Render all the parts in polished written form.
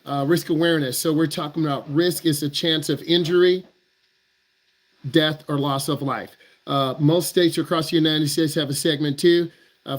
Risk awareness. So we're talking about risk is a chance of injury, death, or loss of life. Most states across the United States have a segment two.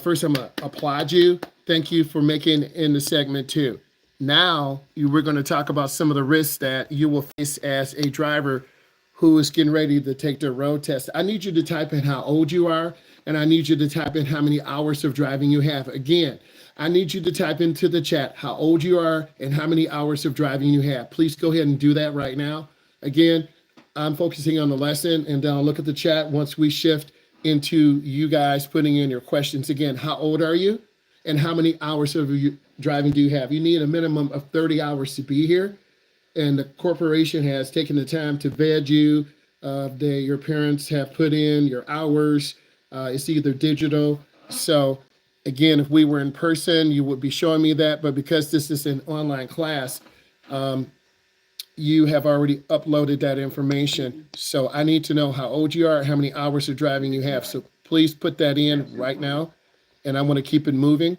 First, I'm going to applaud you. Thank you for making in the segment two. Now, we're going to talk about some of the risks that you will face as a driver who is getting ready to take their road test. I need you to type in how old you are, and I need you to type in how many hours of driving you have. Again, I need you to type into the chat how old you are and how many hours of driving you have. Please go ahead and do that right now. Again, I'm focusing on the lesson, and then I'll look at the chat once we shift into you guys putting in your questions. Again, how old are you and how many hours of driving do you have? You need a minimum of 30 hours to be here, and the corporation has taken the time to vet you. Your parents have put in your hours. It's either digital. So again, if we were in person, you would be showing me that. But because this is an online class, you have already uploaded that information. So I need to know how old you are, how many hours of driving you have. So please put that in right now. And I want to keep it moving.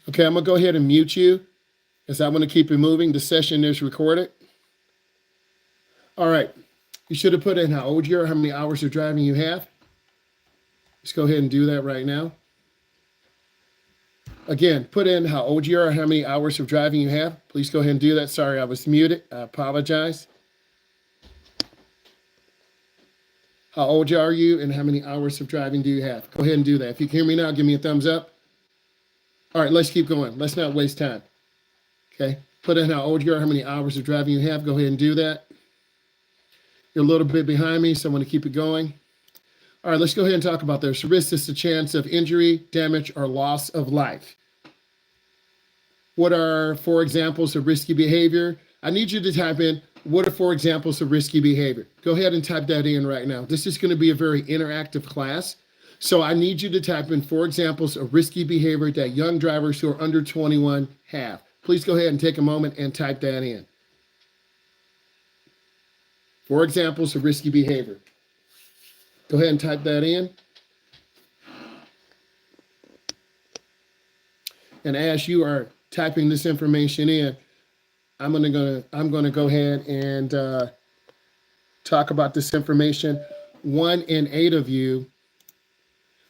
Okay, I'm going to go ahead and mute you as I want to keep it moving. The session is recorded. All right. You should have put in how old you are, how many hours of driving you have. Let's go ahead and do that right now. Again, put in how old you are, how many hours of driving you have. Please go ahead and do that. Sorry, I was muted. I apologize. How old are you and how many hours of driving do you have? Go ahead and do that. If you can hear me now, give me a thumbs up. All right, let's keep going. Let's not waste time. Okay, put in how old you are, how many hours of driving you have. Go ahead and do that. You're a little bit behind me, so I'm going to keep it going. All right, let's go ahead and talk about this. Risk is the chance of injury, damage, or loss of life. What are 4 examples of risky behavior? I need you to type in, what are 4 examples of risky behavior? Go ahead and type that in right now. This is going to be a very interactive class. So I need you to type in 4 examples of risky behavior that young drivers who are under 21 have. Please go ahead and take a moment and type that in. 4 examples of risky behavior. Go ahead and type that in. And as you are typing this information in, I'm gonna go ahead and talk about this information. 1 in 8 of you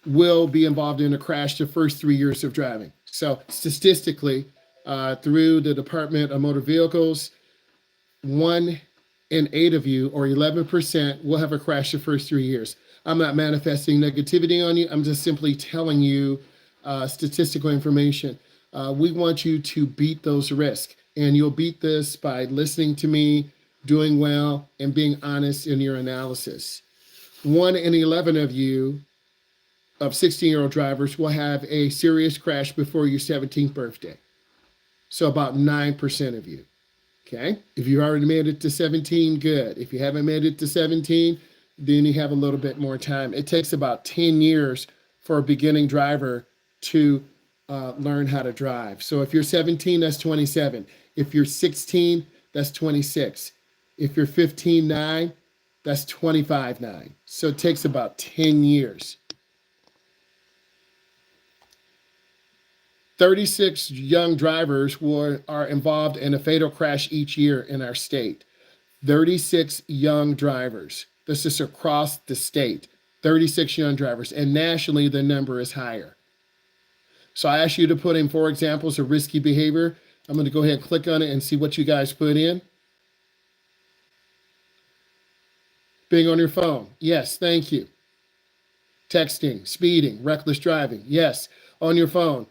will be involved in a crash the first 3 years of driving. So statistically, through the Department of Motor Vehicles, 1 in 8 of you, or 11%, will have a crash the first 3 years. I'm not manifesting negativity on you. I'm just simply telling you statistical information. We want you to beat those risks. And you'll beat this by listening to me, doing well, and being honest in your analysis. 1 in 11 of you, of 16-year-old drivers, will have a serious crash before your 17th birthday. So about 9% of you. Okay? If you already made it to 17, good. If you haven't made it to 17, then you have a little bit more time. It takes about 10 years for a beginning driver to learn how to drive. So if you're 17, that's 27. If you're 16, that's 26. If you're 15.9, that's 25.9. So it takes about 10 years. 36 young drivers are involved in a fatal crash each year in our state. 36 young drivers. This is across the state. 36 young drivers. And nationally, the number is higher. So I asked you to put in 4 examples of risky behavior. I'm going to go ahead and click on it and see what you guys put in. Being on your phone. Yes, thank you. Texting, speeding, reckless driving. Yes, on your phone.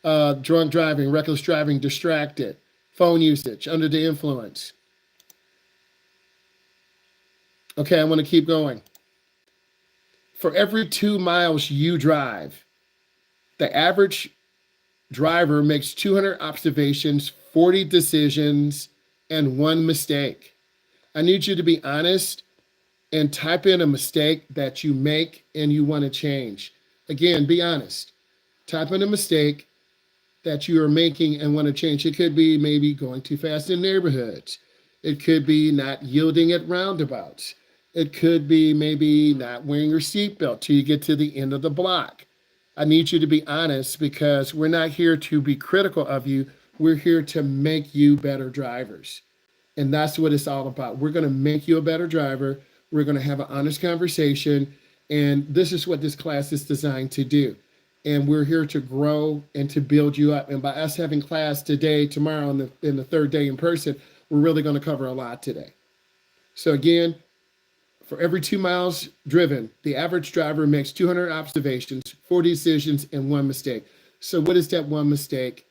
Drunk driving, reckless driving, distracted. Phone usage, under the influence. Okay, I want to keep going. For every 2 miles you drive, the average driver makes 200 observations, 40 decisions, and 1 mistake. I need you to be honest and type in a mistake that you make and you want to change. Again, be honest. Type in a mistake that you are making and want to change. It could be maybe going too fast in neighborhoods. It could be not yielding at roundabouts. It could be maybe not wearing your seatbelt till you get to the end of the block. I need you to be honest because we're not here to be critical of you. We're here to make you better drivers. And that's what it's all about. We're going to make you a better driver. We're going to have an honest conversation. And this is what this class is designed to do. And we're here to grow and to build you up. And by us having class today, tomorrow, and the third day in person, we're really going to cover a lot today. So again, for every 2 miles driven, the average driver makes 200 observations, 4 decisions, and 1 mistake. So what is that 1 mistake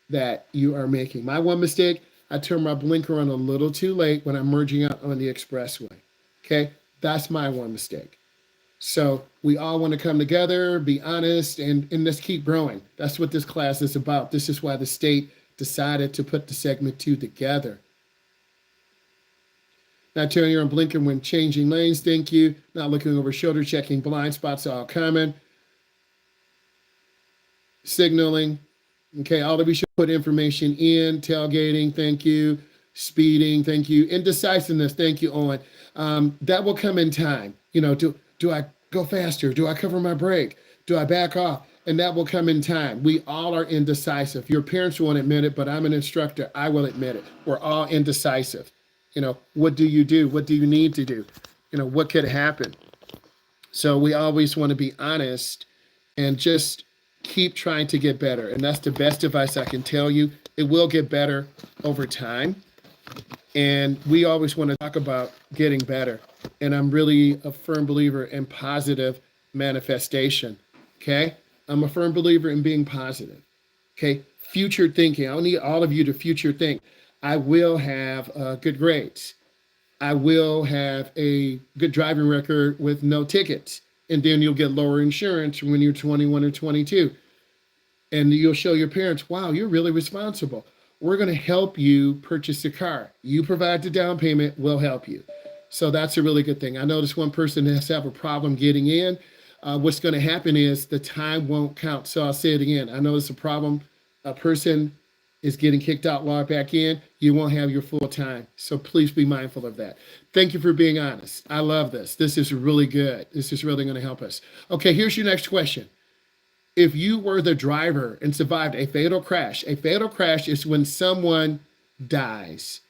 that you are making? My 1 mistake, I turn my blinker on a little too late when I'm merging out on the expressway. Okay, that's my 1 mistake. So we all want to come together, be honest, and let's keep growing. That's what this class is about. This is why the state decided to put the segment 2 together. Not turning your blinker when changing lanes, thank you. Not looking over shoulder, checking blind spots, all common. Signaling, okay, all of you should put information in. Tailgating, thank you. Speeding, thank you. Indecisiveness, thank you, Owen. That will come in time. You know, do I go faster? Do I cover my brake? Do I back off? And that will come in time. We all are indecisive. Your parents won't admit it, but I'm an instructor. I will admit it. We're all indecisive. You know, what do you do? What do you need to do? You know, what could happen? So we always want to be honest and just keep trying to get better. And that's the best advice I can tell you. It will get better over time. And we always want to talk about getting better. And I'm really a firm believer in positive manifestation. Okay? I'm a firm believer in being positive. Okay? Future thinking. I need all of you to future think. I will have good grades. I will have a good driving record with no tickets. And then you'll get lower insurance when you're 21 or 22. And you'll show your parents, wow, you're really responsible. We're going to help you purchase a car. You provide the down payment, we'll help you. So that's a really good thing. I noticed one person has to have a problem getting in. What's going to happen is the time won't count. So I'll say it again. I know it's a problem. A person is getting kicked out, logged back in. You won't have your full time. So please be mindful of that. Thank you for being honest. I love this. This is really good. This is really going to help us. Okay, here's your next question. If you were the driver and survived a fatal crash is when someone dies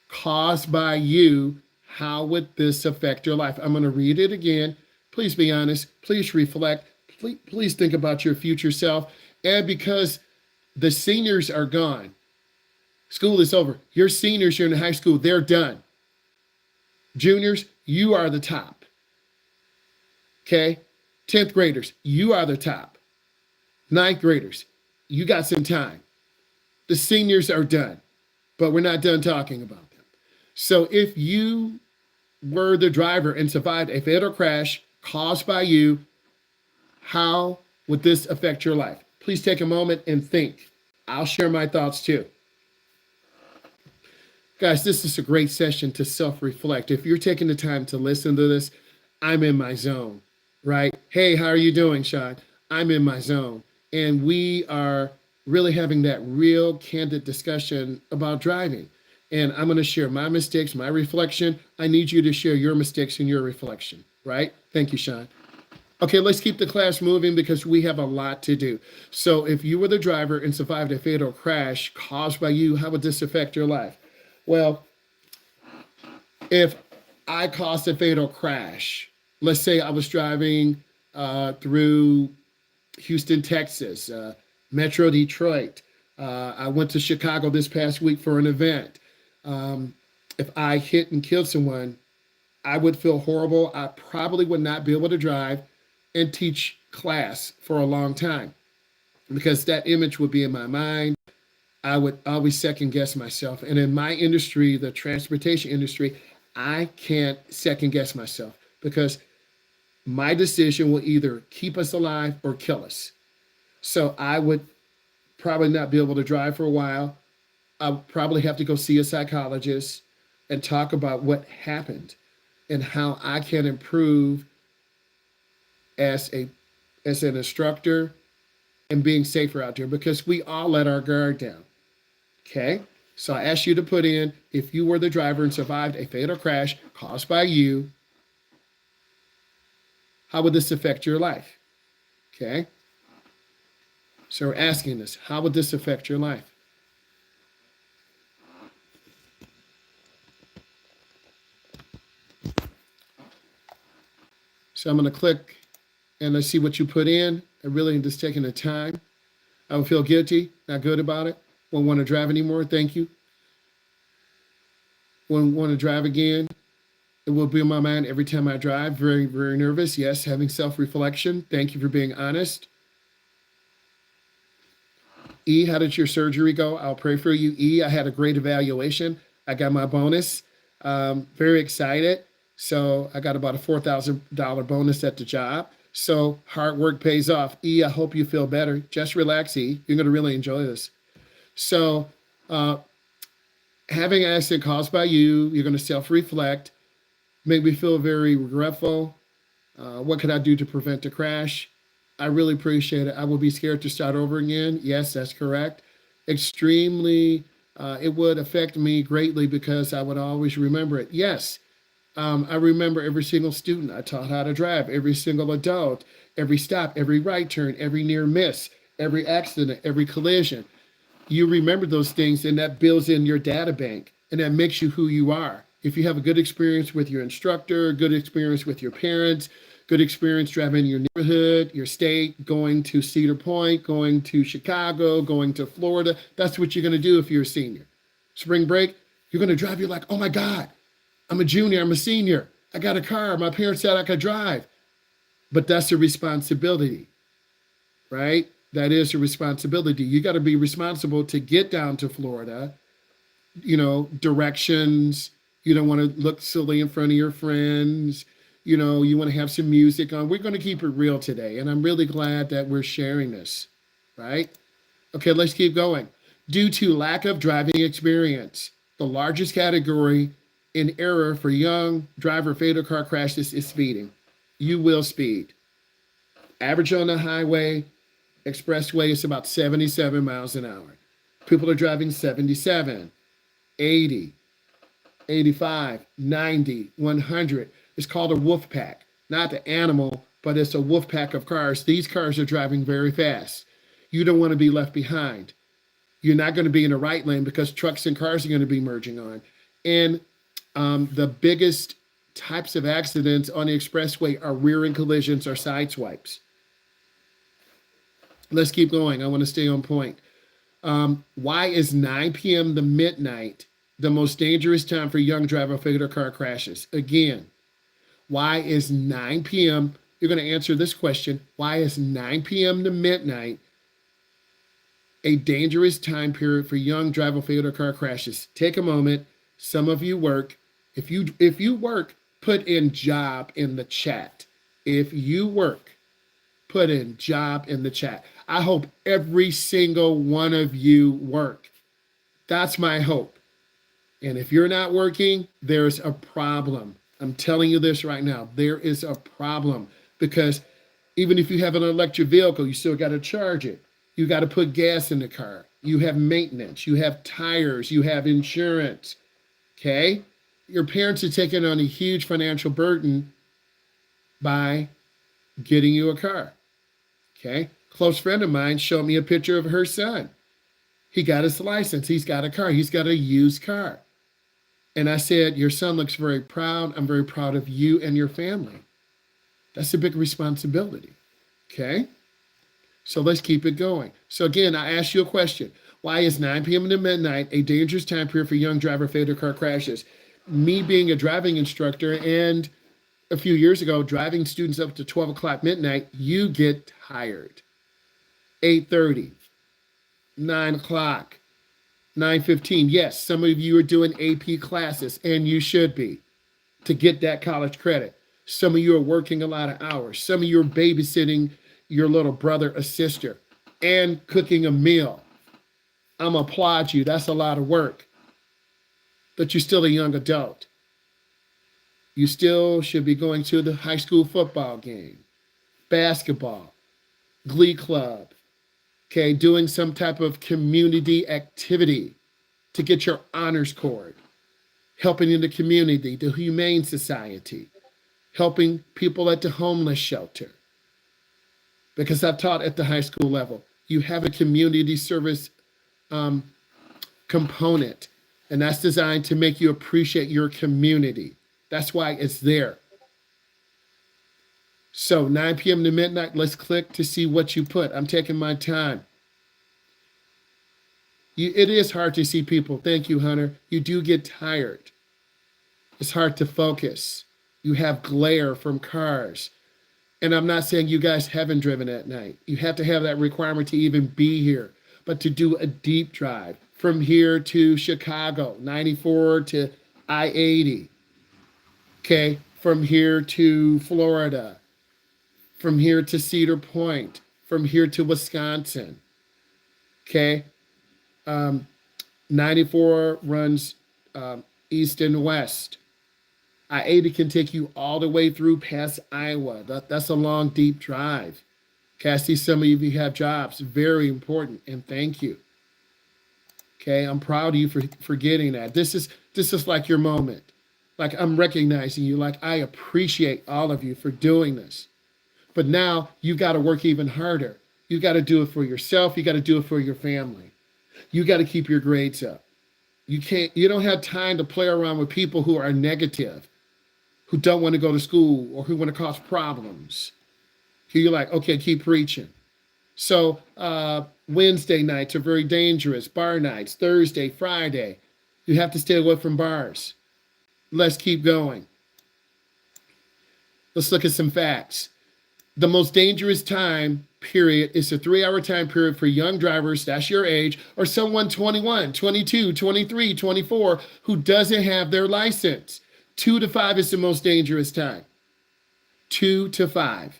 caused by you. How would this affect your life? I'm going to read it again. Please be honest. Please reflect. Please think about your future self. And because the seniors are gone, school is over. Your seniors, you're in high school, they're done. Juniors, you are the top. Okay? 10th graders, you are the top. 9th graders, you got some time. The seniors are done, but we're not done talking about them. So if you were the driver and survived a fatal crash caused by you, how would this affect your life? Please take a moment and think. I'll share my thoughts too. Guys, this is a great session to self-reflect. If you're taking the time to listen to this, I'm in my zone, right? Hey, how are you doing, Sean? I'm in my zone. And we are really having that real candid discussion about driving. And I'm going to share my mistakes, my reflection. I need you to share your mistakes and your reflection, right? Thank you, Sean. Okay, let's keep the class moving because we have a lot to do. So if you were the driver and survived a fatal crash caused by you, how would this affect your life? Well, if I caused a fatal crash, let's say I was driving through Houston, Texas, Metro Detroit. I went to Chicago this past week for an event. If I hit and killed someone, I would feel horrible. I probably would not be able to drive and teach class for a long time because that image would be in my mind. I would always second guess myself. And in my industry, the transportation industry, I can't second guess myself because my decision will either keep us alive or kill us. So I would probably not be able to drive for a while. I'll probably have to go see a psychologist and talk about what happened and how I can improve as an instructor and being safer out there because we all let our guard down. Okay? So I ask you to put in, if you were the driver and survived a fatal crash caused by you, how would this affect your life? Okay? So we're asking this, how would this affect your life? So I'm going to click and I see what you put in. I really am just taking the time. I would feel guilty, not good about it. Won't want to drive anymore. Thank you. Won't want to drive again. It will be in my mind every time I drive. Very, very nervous. Yes, having self-reflection. Thank you for being honest. E, how did your surgery go? I'll pray for you. E, I had a great evaluation. I got my bonus. Very excited. So I got about a $4,000 bonus at the job. So hard work pays off. E, I hope you feel better. Just relax, E. You're going to really enjoy this. So having an accident caused by you, you're going to self-reflect, make me feel very regretful. What can I do to prevent the crash? I really appreciate it. I will be scared to start over again. Yes, that's correct. Extremely, it would affect me greatly because I would always remember it. Yes, I remember every single student I taught how to drive, every single adult, every stop, every right turn, every near miss, every accident, every collision. You remember those things and that builds in your data bank and that makes you who you are. If you have a good experience with your instructor, good experience with your parents, good experience driving in your neighborhood, your state, going to Cedar Point, going to Chicago, going to Florida, that's what you're going to do if you're a senior. Spring break, you're going to drive, you're like, oh my God, I'm a junior, I'm a senior. I got a car, my parents said I could drive. But that's a responsibility, right? That is a responsibility. You got to be responsible to get down to Florida, directions. You don't want to look silly in front of your friends. You want to have some music on. We're going to keep it real today. And I'm really glad that we're sharing this, right? Okay, let's keep going. Due to lack of driving experience, the largest category in error for young driver fatal car crashes is speeding. You will speed. Average on the highway, expressway is about 77 miles an hour. People are driving 77, 80, 85, 90, 100. It's called a wolf pack. Not the animal, but it's a wolf pack of cars. These cars are driving very fast. You don't want to be left behind. You're not going to be in the right lane because trucks and cars are going to be merging on. And the biggest types of accidents on the expressway are rear-end collisions or side swipes. Let's keep going. I want to stay on point. Why is 9 p.m. to midnight the most dangerous time for young driver fatal car crashes? Again, why is 9 p.m.? You're going to answer this question. Why is 9 p.m. to midnight a dangerous time period for young driver fatal car crashes? Take a moment. Some of you work. If you work, put in job in the chat. If you work, put in job in the chat. I hope every single one of you work. That's my hope. And if you're not working, there's a problem. I'm telling you this right now. There is a problem because even if you have an electric vehicle, you still got to charge it. You got to put gas in the car. You have maintenance. You have tires. You have insurance. Okay? Your parents are taking on a huge financial burden by getting you a car. Okay? Close friend of mine showed me a picture of her son. He got his license. He's got a car. He's got a used car. And I said, your son looks very proud. I'm very proud of you and your family. That's a big responsibility. Okay? So let's keep it going. So again, I asked you a question. Why is 9 p.m. to midnight a dangerous time period for young driver fatal car crashes? Me being a driving instructor and a few years ago, driving students up to 12 o'clock midnight, you get tired. 8:30, 9 o'clock, 9:15. Yes, some of you are doing AP classes, and you should be, to get that college credit. Some of you are working a lot of hours. Some of you are babysitting your little brother or sister and cooking a meal. I'm going to applaud you. That's a lot of work. But you're still a young adult. You still should be going to the high school football game, basketball, glee club, okay, doing some type of community activity to get your honors cord, helping in the community, the Humane Society, helping people at the homeless shelter. Because I've taught at the high school level. you have a community service component, and that's designed to make you appreciate your community. That's why it's there. So 9 p.m. to midnight, let's click to see what you put. I'm taking my time. It is hard to see people. Thank you, Hunter. You do get tired. It's hard to focus. You have glare from cars. And I'm not saying you guys haven't driven at night. You have to have that requirement to even be here. But to do a deep drive from here to Chicago, 94 to I-80, okay, from here to Florida, from here to Cedar Point, from here to Wisconsin, okay? 94 runs east and west. I-80 can take you all the way through past Iowa. That's a long, deep drive. Okay, I see some of you have jobs. Very important, and thank you. Okay, I'm proud of you for getting that. This is like your moment. Like, I'm recognizing you. Like, I appreciate all of you for doing this. But now you got to work even harder. You got to do it for yourself. You got to do it for your family. You got to keep your grades up. You don't have time to play around with people who are negative, who don't want to go to school, or who want to cause problems. You're like, okay, keep preaching. So Wednesday nights are very dangerous. Bar nights, Thursday, Friday. You have to stay away from bars. Let's keep going. Let's look at some facts. The most dangerous time period is a 3-hour time period for young drivers, that's your age, or someone 21, 22, 23, 24 who doesn't have their license. 2 to 5 is the most dangerous time. 2 to 5.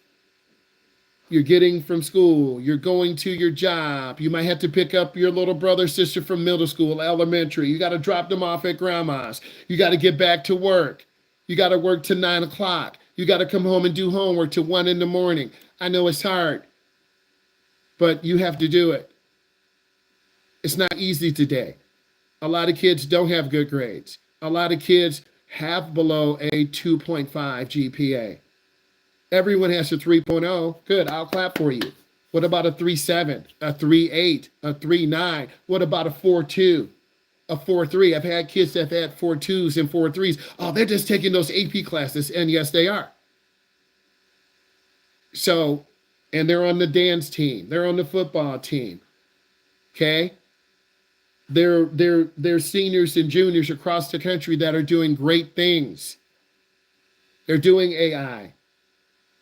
You're getting from school, you're going to your job, you might have to pick up your little brother, sister from middle school, elementary, you got to drop them off at grandma's, you got to get back to work, you got to work till 9 o'clock, you got to come home and do homework till 1 in the morning. I know it's hard, but you have to do it. It's not easy today. A lot of kids don't have good grades. A lot of kids have below a 2.5 GPA. Everyone has a 3.0. Good, I'll clap for you. What about a 3.7, a 3.8, a 3.9? What about a 4.2, a 4.3? I've had kids that have had 4.2s and 4.3s. Oh, they're just taking those AP classes, and yes, they are. So, and they're on the dance team. They're on the football team. Okay? They're seniors and juniors across the country that are doing great things. They're doing AI.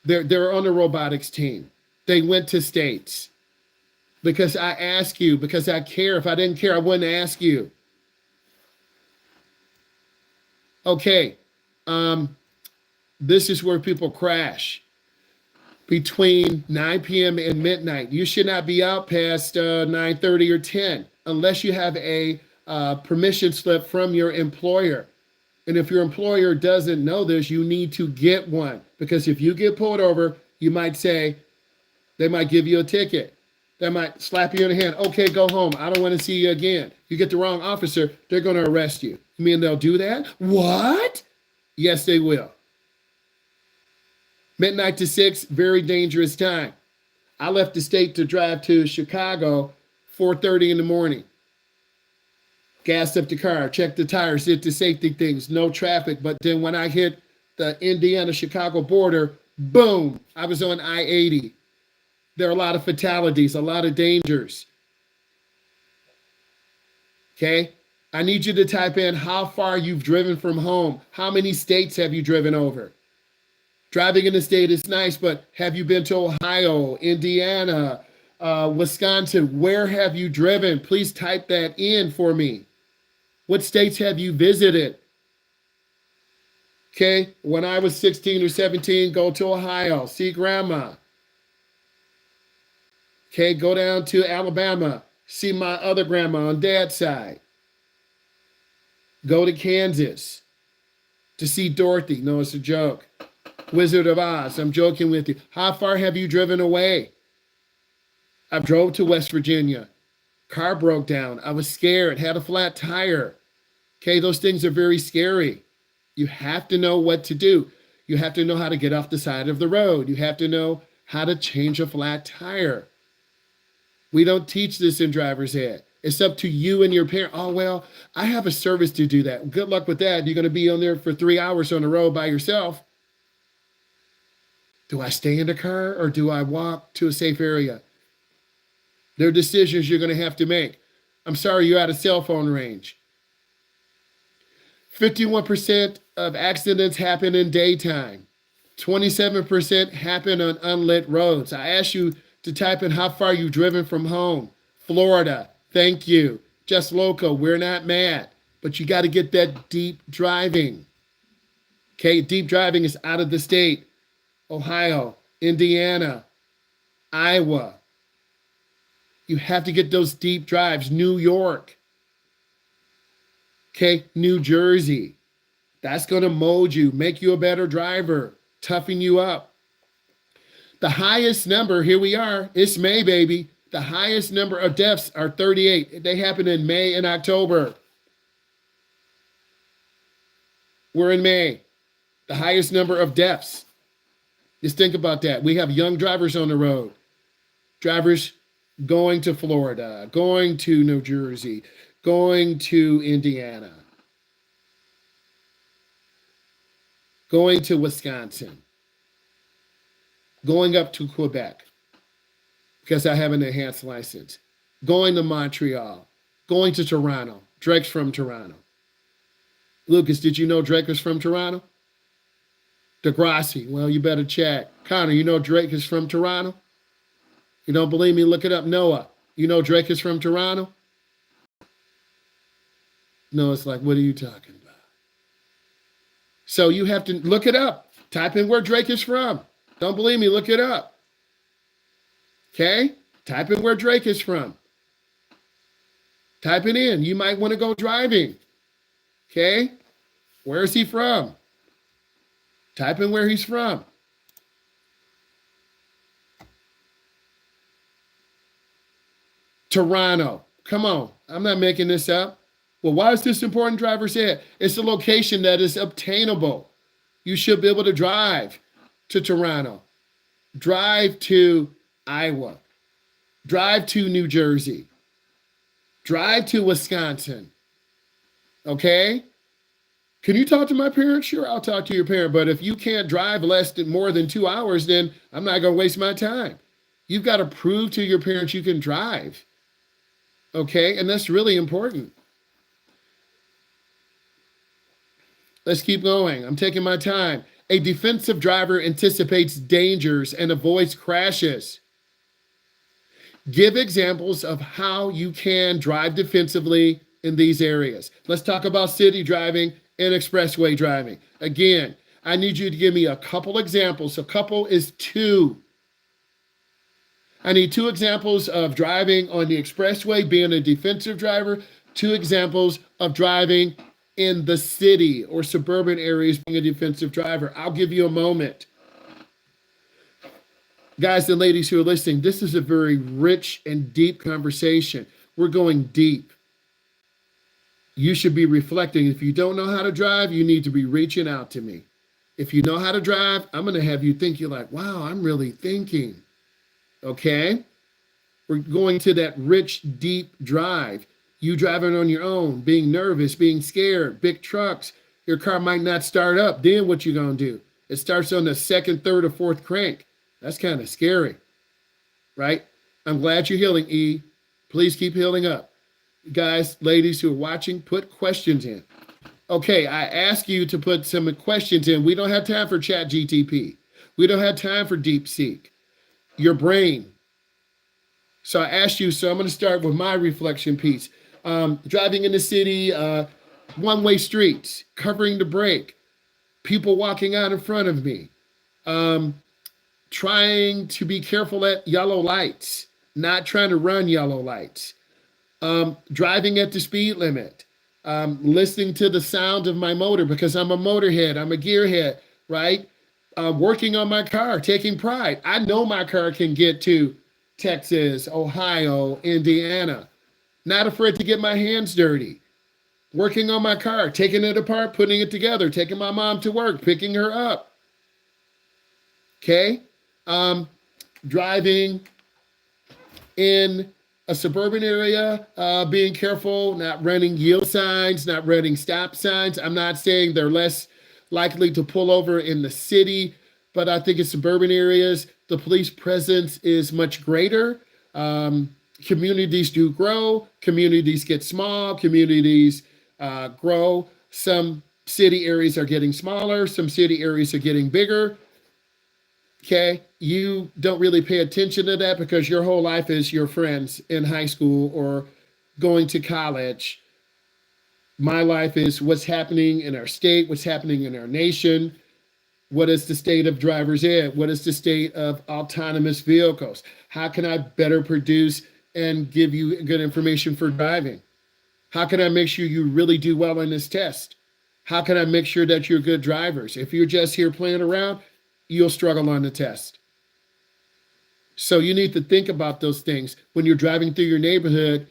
They're on the robotics team. They went to states. Because I ask you, because I care. If I didn't care, I wouldn't ask you. Okay. This is where people crash. Between 9 p.m. and midnight. You should not be out past 9:30 or 10 unless you have a permission slip from your employer. And if your employer doesn't know this, you need to get one. Because if you get pulled over, you might say, they might give you a ticket. They might slap you in the hand. Okay, go home. I don't want to see you again. You get the wrong officer, they're going to arrest you. You mean they'll do that? What? Yes, they will. Midnight to 6, very dangerous time. I left the state to drive to Chicago 4:30 in the morning. Gassed up the car, checked the tires, did the safety things, no traffic. But then when I hit the Indiana-Chicago border, boom, I was on I-80. There are a lot of fatalities, a lot of dangers. Okay? I need you to type in how far you've driven from home. How many states have you driven over? Driving in the state is nice, but have you been to Ohio, Indiana, Wisconsin? Where have you driven? Please type that in for me. What states have you visited? Okay, when I was 16 or 17, go to Ohio, see grandma. Okay, go down to Alabama, see my other grandma on dad's side. Go to Kansas to see Dorothy. No, it's a joke. Wizard of Oz, I'm joking with you. How far have you driven away? I drove to West Virginia. Car broke down. I was scared, had a flat tire. Okay, those things are very scary. You have to know what to do. You have to know how to get off the side of the road. You have to know how to change a flat tire. We don't teach this in driver's ed. It's up to you and your parent. Oh, well, I have a service to do that. Good luck with that. You're going to be on there for 3 hours on the road by yourself. Do I stay in the car or do I walk to a safe area? There are decisions you're going to have to make. I'm sorry, you're out of cell phone range. 51% of accidents happen in daytime. 27% happen on unlit roads. I asked you to type in how far you've driven from home. Florida, thank you. Just local, we're not mad. But you got to get that deep driving. Okay, deep driving is out of the state. Ohio, Indiana, Iowa. You have to get those deep drives. New York. Okay, New Jersey. That's going to mold you, make you a better driver, toughen you up. The highest number, here we are, it's May, baby. The highest number of deaths are 38. They happen in May and October. We're in May. The highest number of deaths. Just think about that. We have young drivers on the road. Drivers going to Florida, going to New Jersey, going to Indiana, going to Wisconsin, going up to Quebec because I have an enhanced license, going to Montreal, going to Toronto. Drake's from Toronto. Lucas, did you know Drake is from Toronto? Degrassi, well, you better check. Connor, you know Drake is from Toronto? You don't believe me? Look it up. Noah, you know Drake is from Toronto? No, it's like, what are you talking about? So you have to look it up. Type in where Drake is from. Don't believe me? Look it up. Okay? Type in where Drake is from. Type it in. You might want to go driving. Okay? Where is he from? Type in where he's from. Toronto. Come on. I'm not making this up. Well, why is this important, driver's ed? It's a location that is obtainable. You should be able to drive to Toronto. Drive to Iowa. Drive to New Jersey. Drive to Wisconsin. Okay? Can you talk to my parents? Sure, I'll talk to your parent. But if you can't drive more than 2 hours, then I'm not going to waste my time. You've got to prove to your parents you can drive. Okay? And that's really important. Let's keep going. I'm taking my time. A defensive driver anticipates dangers and avoids crashes. Give examples of how you can drive defensively in these areas. Let's talk about city driving and expressway driving. Again, I need you to give me a couple examples. A couple is 2. I need 2 examples of driving on the expressway, being a defensive driver. 2 examples of driving in the city or suburban areas, being a defensive driver. I'll give you a moment. Guys and ladies who are listening, this is a very rich and deep conversation. We're going deep. You should be reflecting. If you don't know how to drive, you need to be reaching out to me. If you know how to drive, I'm going to have you think, you're like, wow, I'm really thinking. Okay? We're going to that rich, deep drive. You driving on your own, being nervous, being scared, big trucks. Your car might not start up. Then what you going to do? It starts on the 2nd, 3rd, or 4th crank. That's kind of scary, right? I'm glad you're healing, E. Please keep healing up. Guys, ladies who are watching, put questions in. Okay, I ask you to put some questions in. We don't have time for Chat GTP. We don't have time for DeepSeek. Your brain. So I asked you, so I'm going to start with my reflection piece. Driving in the city, one-way streets, covering the brake, people walking out in front of me, trying to be careful at yellow lights, not trying to run yellow lights, driving at the speed limit, listening to the sound of my motor because I'm a motorhead, I'm a gearhead, right? Working on my car, taking pride. I know my car can get to Texas, Ohio, Indiana. Not afraid to get my hands dirty. Working on my car, taking it apart, putting it together, taking my mom to work, picking her up. Okay? Driving in A suburban area, being careful, not running yield signs, not running stop signs. I'm not saying they're less likely to pull over in the city, but I think in suburban areas, the police presence is much greater. Communities do grow, communities get small, communities grow. Some city areas are getting smaller, some city areas are getting bigger. Okay, you don't really pay attention to that because your whole life is your friends in high school or going to college. My life is what's happening in our state, what's happening in our nation. What is the state of driver's ed? What is the state of autonomous vehicles? How can I better produce and give you good information for driving? How can I make sure you really do well in this test? How can I make sure that you're good drivers? If you're just here playing around, you'll struggle on the test. So you need to think about those things when you're driving through your neighborhood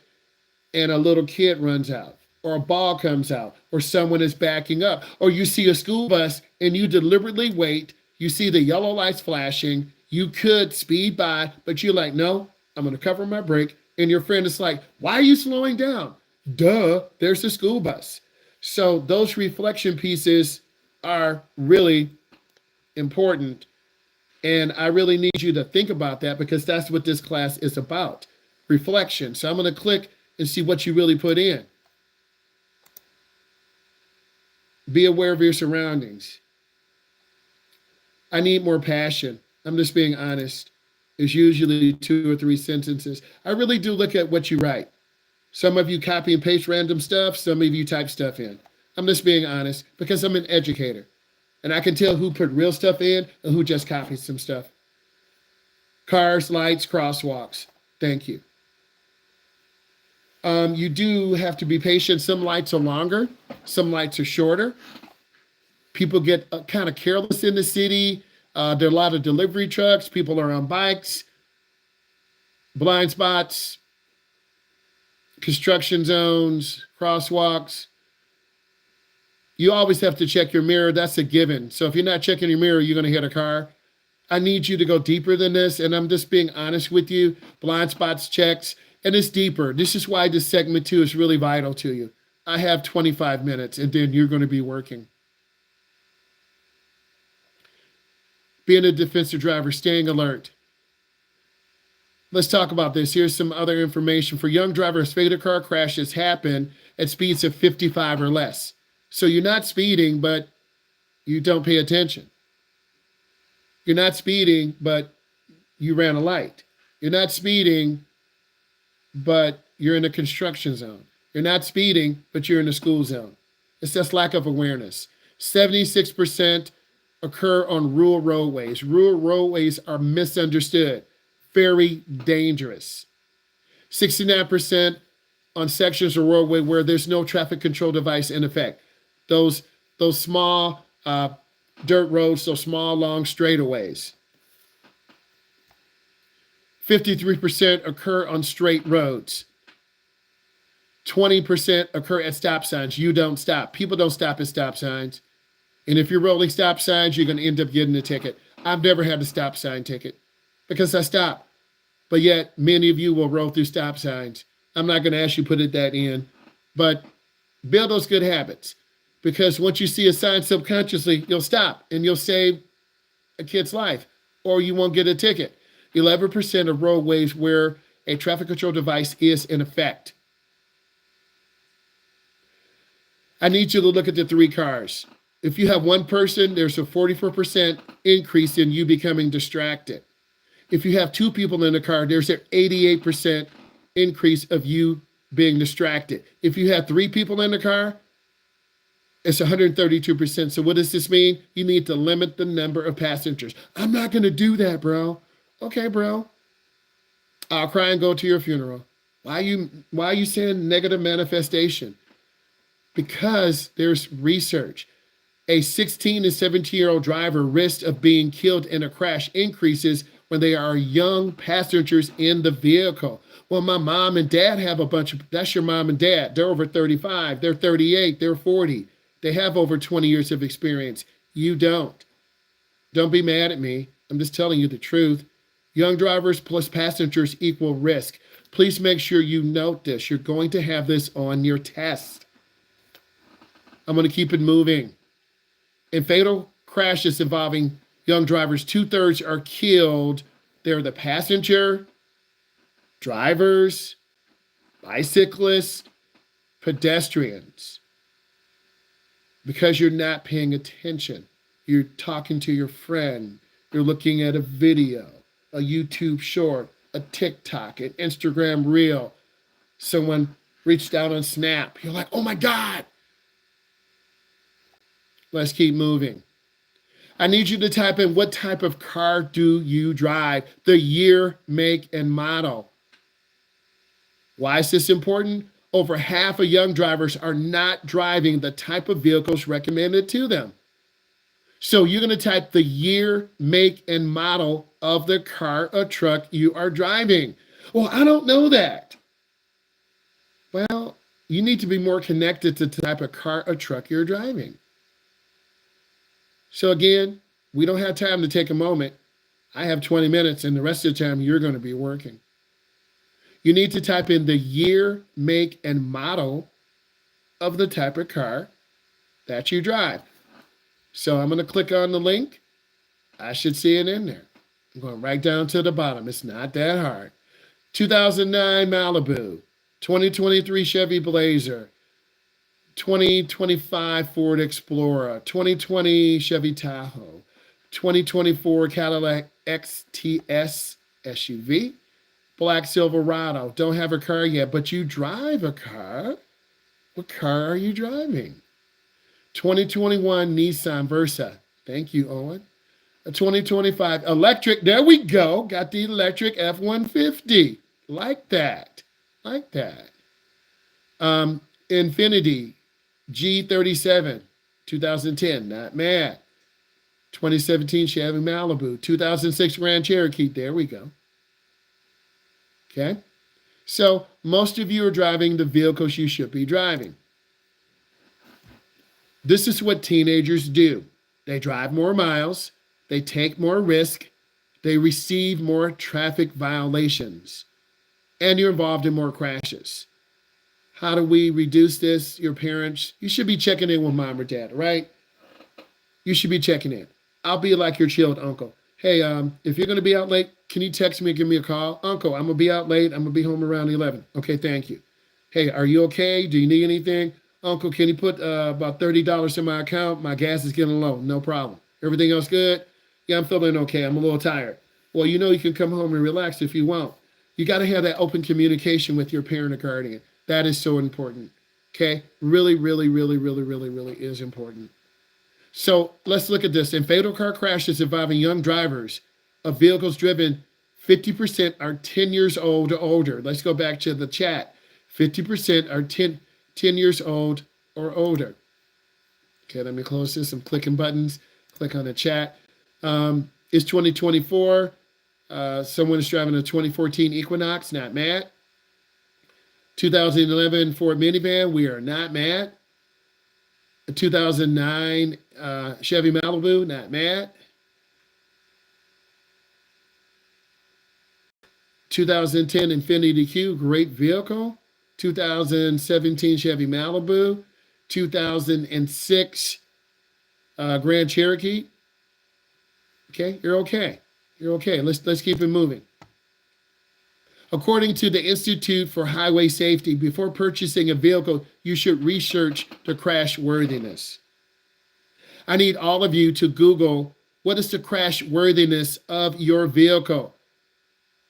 and a little kid runs out, or a ball comes out, or someone is backing up, or you see a school bus and you deliberately wait. You see the yellow lights flashing. You could speed by, but you're like, no, I'm going to cover my brake. And your friend is like, why are you slowing down? Duh, there's the school bus. So those reflection pieces are really important. And I really need you to think about that because that's what this class is about, reflection. So I'm going to click and see what you really put in. Be aware of your surroundings. I need more passion. I'm just being honest. It's usually 2 or 3 sentences. I really do look at what you write. Some of you copy and paste random stuff. Some of you type stuff in. I'm just being honest because I'm an educator. And I can tell who put real stuff in and who just copied some stuff. Cars, lights, crosswalks. Thank you. You do have to be patient. Some lights are longer. Some lights are shorter. People get kind of careless in the city. There are a lot of delivery trucks. People are on bikes. Blind spots. Construction zones. Crosswalks. You always have to check your mirror. That's a given. So if you're not checking your mirror, you're going to hit a car. I need you to go deeper than this. And I'm just being honest with you. Blind spots checks. And it's deeper. This is why this segment 2 is really vital to you. I have 25 minutes and then you're going to be working. Being a defensive driver, staying alert. Let's talk about this. Here's some other information. For young drivers, fatal car crashes happen at speeds of 55 or less. So you're not speeding, but you don't pay attention. You're not speeding, but you ran a light. You're not speeding, but you're in a construction zone. You're not speeding, but you're in a school zone. It's just lack of awareness. 76% occur on rural roadways. Rural roadways are misunderstood, very dangerous. 69% on sections of roadway where there's no traffic control device in effect. Those small dirt roads, those small, long straightaways. 53% occur on straight roads. 20% occur at stop signs. You don't stop. People don't stop at stop signs. And if you're rolling stop signs, you're going to end up getting a ticket. I've never had a stop sign ticket because I stop. But yet, many of you will roll through stop signs. I'm not going to ask you to put that in. But build those good habits. Because once you see a sign subconsciously, you'll stop and you'll save a kid's life. Or you won't get a ticket. 11% of roadways where a traffic control device is in effect. I need you to look at the 3 cars. If you have one person, there's a 44% increase in you becoming distracted. If you have 2 people in the car, there's an 88% increase of you being distracted. If you have 3 people in the car, it's 132%. So what does this mean? You need to limit the number of passengers. I'm not going to do that, bro. Okay, bro. I'll cry and go to your funeral. Why are you saying negative manifestation? Because there's research. A 16 to 17-year-old driver risk of being killed in a crash increases when they are young passengers in the vehicle. Well, my mom and dad have a bunch of, that's your mom and dad. They're over 35, they're 38, they're 40. They have over 20 years of experience. You don't. Don't be mad at me. I'm just telling you the truth. Young drivers plus passengers equal risk. Please make sure you note this. You're going to have this on your test. I'm going to keep it moving. In fatal crashes involving young drivers, 2/3 are killed. They're the passenger, drivers, bicyclists, pedestrians. Because you're not paying attention. You're talking to your friend. You're looking at a video, a YouTube short, a TikTok, an Instagram reel. Someone reached out on Snap. You're like, oh my God. Let's keep moving. I need you to type in, what type of car do you drive? The year, make, and model. Why is this important? Over half of young drivers are not driving the type of vehicles recommended to them. So you're going to type the year, make, and model of the car or truck you are driving. Well, I don't know that. Well, you need to be more connected to the type of car or truck you're driving. So again, we don't have time to take a moment. I have 20 minutes, and the rest of the time you're going to be working. You need to type in the year, make, and model of the type of car that you drive. So I'm going to click on the link. I should see it in there. I'm going right down to the bottom. It's not that hard. 2009 Malibu, 2023 Chevy Blazer, 2025 Ford Explorer, 2020 Chevy Tahoe, 2024 Cadillac XTS SUV, Black Silverado. Don't have a car yet, but you drive a car. What car are you driving? 2021 Nissan Versa. Thank you, Owen. A 2025 electric. There we go. Got the electric F-150. Like that. Like that. Infiniti G37, 2010. Not mad. 2017 Chevy Malibu. 2006 Grand Cherokee. There we go. Okay. So most of you are driving the vehicles you should be driving. This is what teenagers do. They drive more miles. They take more risk. They receive more traffic violations. And you're involved in more crashes. How do we reduce this? Your parents, you should be checking in with mom or dad, right? You should be checking in. I'll be like your chilled uncle. Hey, if you're going to be out late, can you text me or give me a call? Uncle, I'm going to be out late. I'm going to be home around 11. Okay, thank you. Hey, are you okay? Do you need anything? Uncle, can you put about $30 in my account? My gas is getting low. No problem. Everything else good? Yeah, I'm feeling okay. I'm a little tired. Well, you know you can come home and relax if you want. You got to have that open communication with your parent or guardian. That is so important. Okay? Really, really, really, really, really, really is important. So let's look at this. In fatal car crashes involving young drivers of vehicles driven, 50% are 10 years old or older. Let's go back to the chat. 50% are 10 years old or older. Okay, let me close this. I'm clicking buttons. Click on the chat. It's 2024. Someone is driving a 2014 Equinox. Not mad. 2011 Ford minivan. We are not mad. A 2009 Chevy Malibu. Not mad. 2010 Infiniti Q. Great vehicle. 2017 Chevy Malibu. 2006 Grand Cherokee. Okay, you're okay. You're okay. Let's keep it moving. According to the Institute for Highway Safety, before purchasing a vehicle, you should research the crash worthiness. I need all of you to Google, what is the crash worthiness of your vehicle?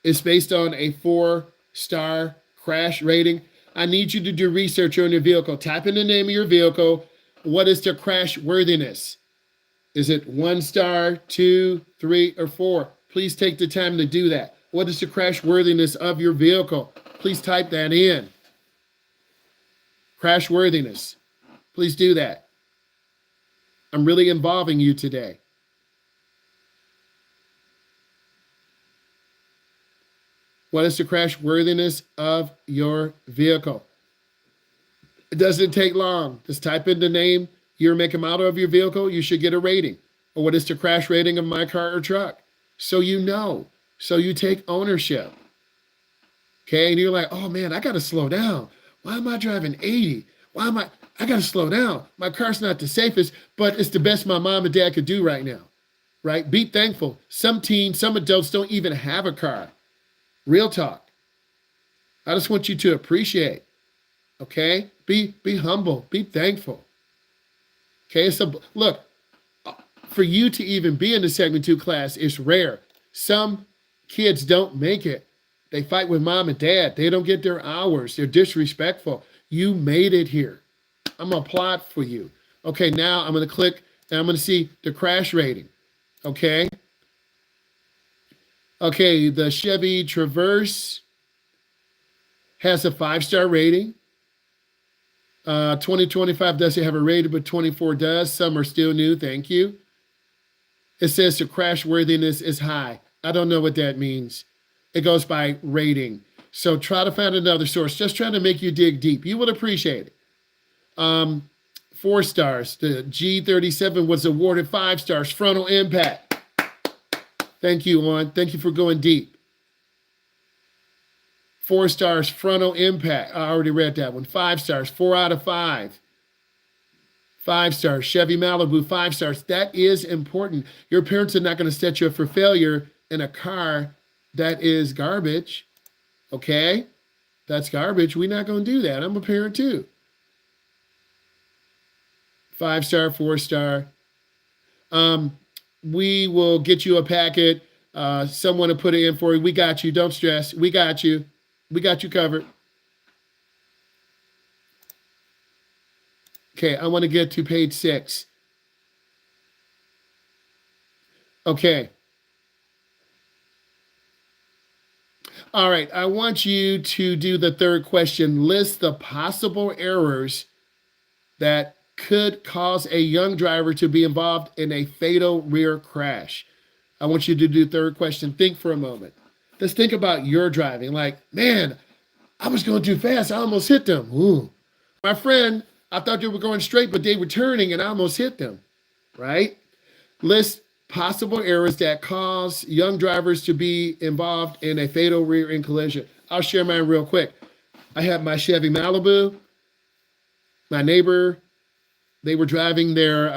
It's based on a 4-star crash rating. I need you to do research on your vehicle. Type in the name of your vehicle. What is the crash worthiness? Is it 1 star, 2, 3, or 4? Please take the time to do that. What is the crash worthiness of your vehicle? Please type that in. Crash worthiness. Please do that. I'm really involving you today. What is the crash worthiness of your vehicle? It doesn't take long. Just type in the name, year, make, and model of your vehicle. You should get a rating. Or what is the crash rating of my car or truck? So you know. So you take ownership. Okay, and you're like, oh man, I gotta slow down. Why am I driving 80? I gotta slow down. My car's not the safest, but it's the best my mom and dad could do right now, right? Be thankful. Some teens, some adults don't even have a car. Real talk. I just want you to appreciate, okay? Be humble, be thankful. Okay, so look, for you to even be in the segment 2 class is rare. Some kids don't make it. They fight with mom and dad. They don't get their hours. They're disrespectful. You made it here. I'm going to applaud for you. Okay, now I'm going to click and I'm going to see the crash rating. Okay. Okay, the Chevy Traverse has a 5-star rating. 2025 doesn't have a rating, but 24 does. Some are still new. Thank you. It says the crash worthiness is high. I don't know what that means. It goes by rating. So try to find another source. Just trying to make you dig deep. You would appreciate it. 4 stars. The G37 was awarded 5 stars. Frontal impact. Thank you, Juan. Thank you for going deep. 4 stars, frontal impact. I already read that one. 5 stars, 4 out of 5. 5 stars, Chevy Malibu, 5 stars. That is important. Your parents are not going to set you up for failure in a car that is garbage. Okay? That's garbage. We're not going to do that. I'm a parent too. 5 star, 4 star. We will get you a packet. Someone will put it in for you. We got you. Don't stress. We got you. We got you covered. Okay, I want to get to page 6. Okay. All right, I want you to do the third question. List the possible errors that could cause a young driver to be involved in a fatal rear crash. I want you to do the third question. Think for a moment. Let's think about your driving. Like, man, I was going too fast. I almost hit them. Ooh. My friend, I thought they were going straight, but they were turning and I almost hit them, right? List possible errors that cause young drivers to be involved in a fatal rear end collision. I'll share mine real quick. I have my Chevy Malibu. My neighbor, they were driving their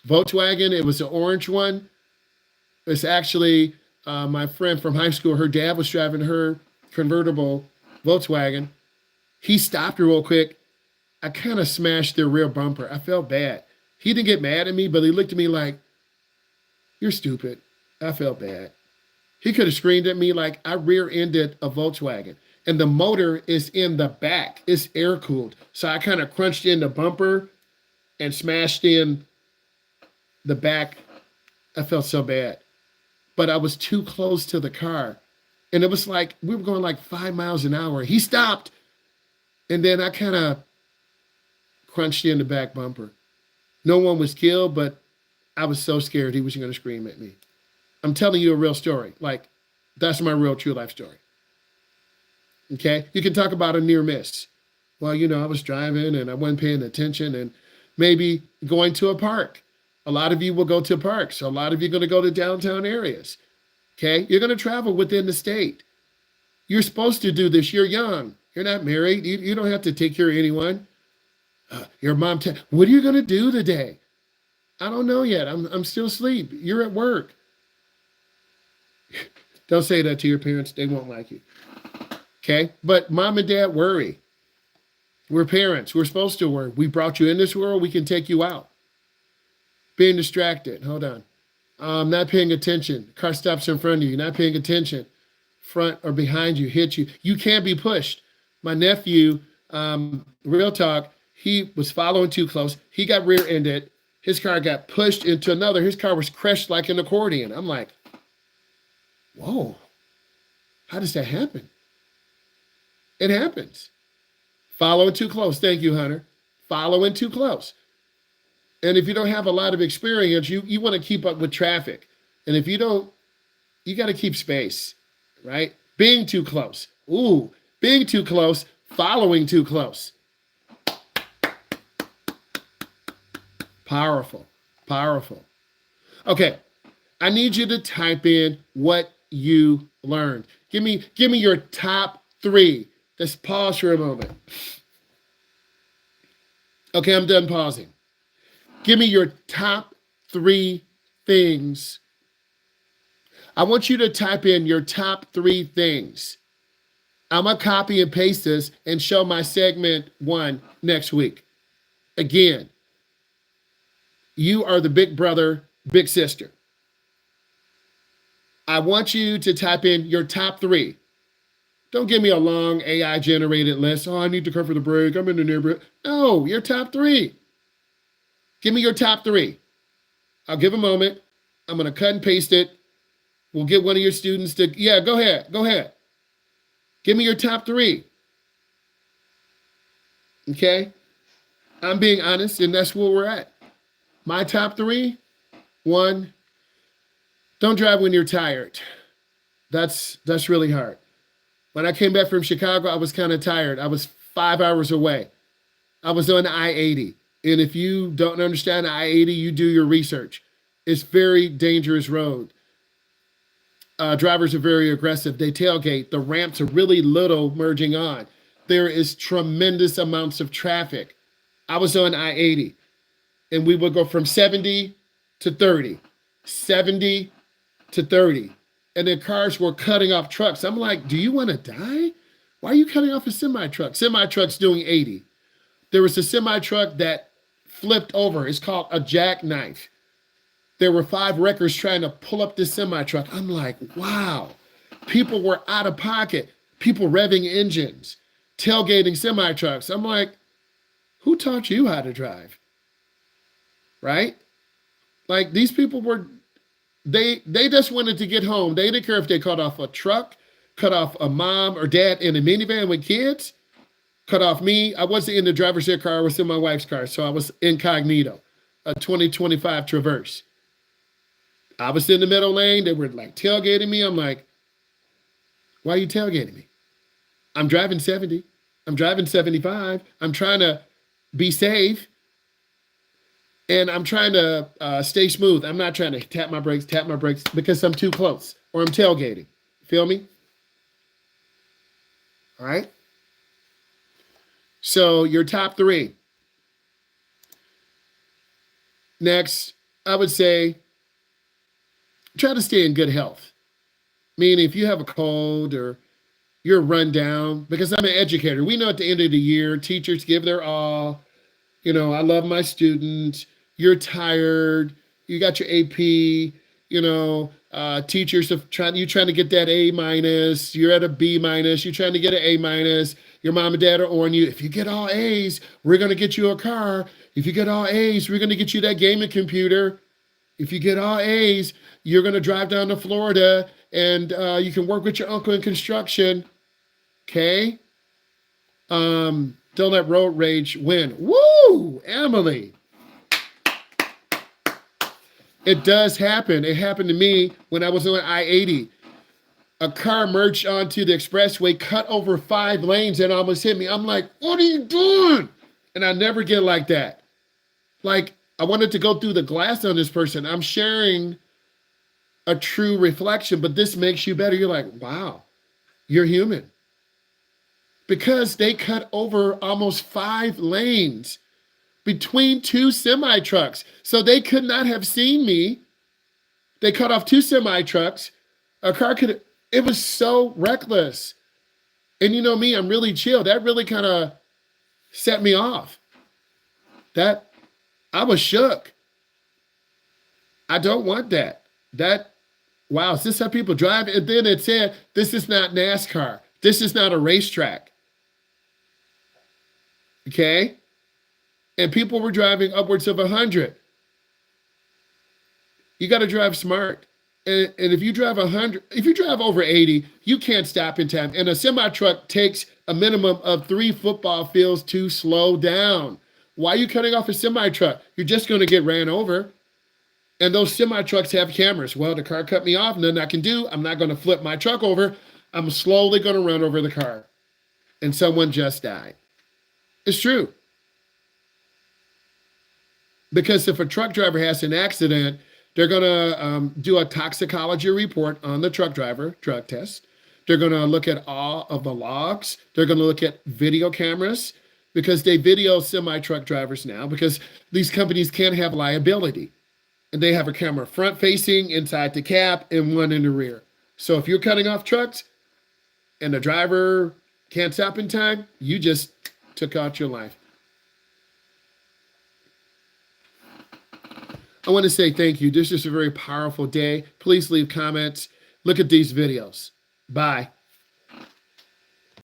Volkswagen. It was an orange one. It's actually my friend from high school. Her dad was driving her convertible Volkswagen. He stopped real quick. I kind of smashed their rear bumper. I felt bad. He didn't get mad at me, but he looked at me like, you're stupid. I felt bad. He could have screamed at me like I rear-ended a Volkswagen. And the motor is in the back. It's air-cooled. So I kind of crunched in the bumper and smashed in the back. I felt so bad. But I was too close to the car. And it was like, we were going like 5 miles an hour. He stopped. And then I kind of crunched in the back bumper. No one was killed, but I was so scared he was going to scream at me. I'm telling you a real story. Like, that's my real true life story. Okay? You can talk about a near miss. Well, you know, I was driving and I wasn't paying attention and maybe going to a park. A lot of you will go to parks. A lot of you are going to go to downtown areas. Okay? You're going to travel within the state. You're supposed to do this. You're young. You're not married. You don't have to take care of anyone. Your mom, what are you going to do today? I don't know yet. I'm still asleep. You're at work. Don't say that to your parents. They won't like you. Okay? But mom and dad worry. We're parents. We're supposed to worry. We brought you in this world. We can take you out. Being distracted. Hold on. Not paying attention. Car stops in front of you. Not paying attention. Front or behind you. Hit you. You can't be pushed. My nephew, real talk, he was following too close. He got rear-ended. His car got pushed into another. His car was crushed like an accordion. I'm like, whoa, how does that happen? It happens. Following too close. Thank you, Hunter. Following too close. And if you don't have a lot of experience, you want to keep up with traffic. And if you don't, you got to keep space, right? Being too close. Ooh, being too close, following too close. Powerful, powerful. Okay, I need you to type in what you learned. Give me your top 3. Let's pause for a moment. Okay, I'm done pausing. Give me your top 3 things. I want you to type in your top 3 things. I'm going to copy and paste this and show my segment 1 next week. Again, you are the big brother, big sister. I want you to type in your top 3. Don't give me a long AI generated list. Oh, I need to cover the break. I'm in the neighborhood. No, your top 3. Give me your top 3. I'll give a moment. I'm going to cut and paste it. We'll get one of your students to, yeah, go ahead. Go ahead. Give me your top 3. Okay? I'm being honest, and that's where we're at. My top 3, 1, don't drive when you're tired. That's really hard. When I came back from Chicago, I was kind of tired. I was 5 hours away. I was on I-80. And if you don't understand I-80, you do your research. It's very dangerous road. Drivers are very aggressive. They tailgate. The ramps are really little merging on. There is tremendous amounts of traffic. I was on I-80, and we would go from 70 to 30, 70 to 30. And then cars were cutting off trucks. I'm like, do you want to die? Why are you cutting off a semi-truck? Semi-truck's doing 80. There was a semi-truck that flipped over. It's called a jackknife. There were 5 wreckers trying to pull up this semi-truck. I'm like, wow. People were out of pocket. People revving engines, tailgating semi-trucks. I'm like, who taught you how to drive? Right? Like, these people were, they just wanted to get home. They didn't care if they cut off a truck, cut off a mom or dad in a minivan with kids, cut off me. I wasn't in the driver's seat car. I was in my wife's car. So I was incognito, a 2025 Traverse. I was in the middle lane. They were like tailgating me. I'm like, why are you tailgating me? I'm driving 70. I'm driving 75. I'm trying to be safe. And I'm trying to stay smooth. I'm not trying to tap my brakes because I'm too close or I'm tailgating. Feel me? All right. So your top 3. Next, I would say, try to stay in good health. Meaning if you have a cold or you're run down, because I'm an educator. We know at the end of the year, teachers give their all. You know, I love my students. You're tired. You got your AP. You know, teachers are trying to get that A minus. You're at a B minus. You're trying to get an A minus. Your mom and dad are on you. If you get all A's, we're going to get you a car. If you get all A's, we're going to get you that gaming computer. If you get all A's, you're going to drive down to Florida and you can work with your uncle in construction. Okay? Don't let road rage win. Woo! Emily. It does happen. It happened to me when I was on I-80. A car merged onto the expressway, cut over 5 lanes and almost hit me. I'm like, what are you doing? And I never get like that. Like, I wanted to go through the glass on this person. I'm sharing a true reflection, but this makes you better. You're like, wow, you're human. Because they cut over almost 5 lanes between 2 semi-trucks. So they could not have seen me. They cut off 2 semi-trucks. A car could, it was so reckless. And you know me, I'm really chill. That really kind of set me off. That, I was shook. I don't want that. Wow, is this how people drive? And then it said, this is not NASCAR. This is not a racetrack. Okay? And people were driving upwards of 100. You got to drive smart. And if you drive 100, if you drive over 80, you can't stop in time. And a semi-truck takes a minimum of 3 football fields to slow down. Why are you cutting off a semi-truck? You're just going to get ran over. And those semi-trucks have cameras. Well, the car cut me off, nothing I can do. I'm not going to flip my truck over. I'm slowly going to run over the car. And someone just died. It's true. Because if a truck driver has an accident, They're going to do a toxicology report on the truck driver, drug test. They're going to look at all of the logs. They're going to look at video cameras because they video semi-truck drivers now because these companies can't have liability. And they have a camera front facing inside the cab and one in the rear. So if you're cutting off trucks and the driver can't stop in time, you just took out your life. I want to say thank you. This is a very powerful day. Please leave comments. Look at these videos. Bye.